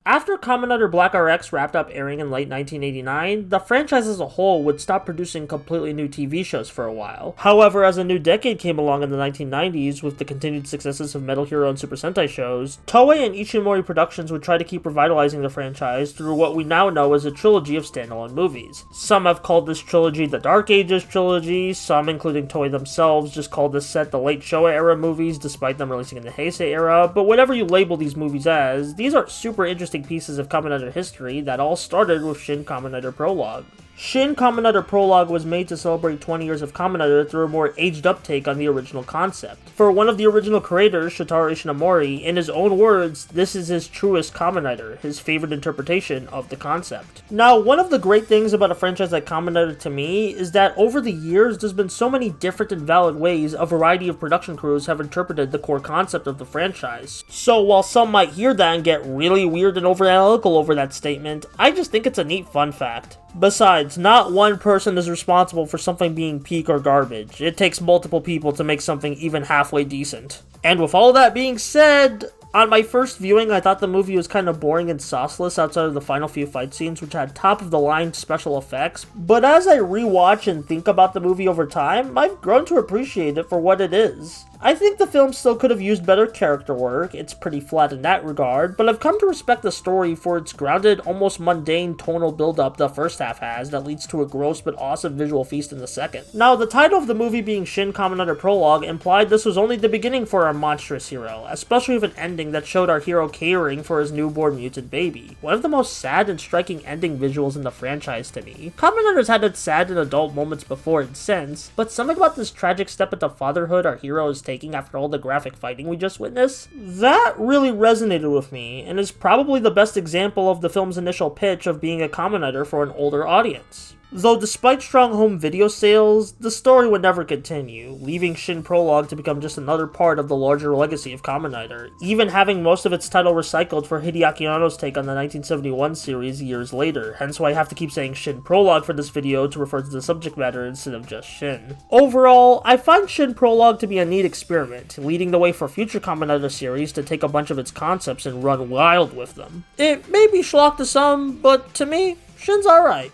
After Kamen Rider Black RX wrapped up airing in late 1989, the franchise as a whole would stop producing completely new TV shows for a while. However, as a new decade came along in the 1990s with the continued successes of Metal Hero and Super Sentai shows, Toei and Ishimori Productions would try to keep revitalizing the franchise through what we now know as a trilogy of standalone movies. Some have called this trilogy the Dark Ages trilogy, some, including Toei themselves, just called this set the late Showa era movies despite them releasing in the Heisei era, but whatever you label these movies as, these are super interesting pieces of Kamen Rider history that all started with Shin Kamen Rider Prologue. Shin Kamen Rider Prologue was made to celebrate 20 years of Kamen Rider through a more aged-up take on the original concept. For one of the original creators, Shotaro Ishinomori, in his own words, this is his truest Kamen Rider, his favorite interpretation of the concept. Now, one of the great things about a franchise like Kamen Rider to me is that over the years, there's been so many different and valid ways a variety of production crews have interpreted the core concept of the franchise. So while some might hear that and get really weird and over-analytical over that statement, I just think it's a neat fun fact. Besides, not one person is responsible for something being peak or garbage. It takes multiple people to make something even halfway decent. And with all that being said, on my first viewing, I thought the movie was kind of boring and sauceless outside of the final few fight scenes, which had top-of-the-line special effects, but as I rewatch and think about the movie over time, I've grown to appreciate it for what it is. I think the film still could have used better character work, it's pretty flat in that regard, but I've come to respect the story for its grounded, almost mundane tonal build-up the first half has that leads to a gross but awesome visual feast in the second. Now, the title of the movie being Shin Kamen Rider Prologue implied this was only the beginning for our monstrous hero, especially with an ending that showed our hero catering for his newborn mutant baby. One of the most sad and striking ending visuals in the franchise to me. Kamen Rider's had its sad and adult moments before and since, but something about this tragic step into fatherhood our hero is taking after all the graphic fighting we just witnessed, that really resonated with me, and is probably the best example of the film's initial pitch of being a Kamen Rider for an older audience. Though despite strong home video sales, the story would never continue, leaving Shin Prologue to become just another part of the larger legacy of Kamen Rider, even having most of its title recycled for Hideaki Anno's take on the 1971 series years later, hence why I have to keep saying Shin Prologue for this video to refer to the subject matter instead of just Shin. Overall, I find Shin Prologue to be a neat experiment, leading the way for future Kamen Rider series to take a bunch of its concepts and run wild with them. It may be schlock to some, but to me, Shin's alright.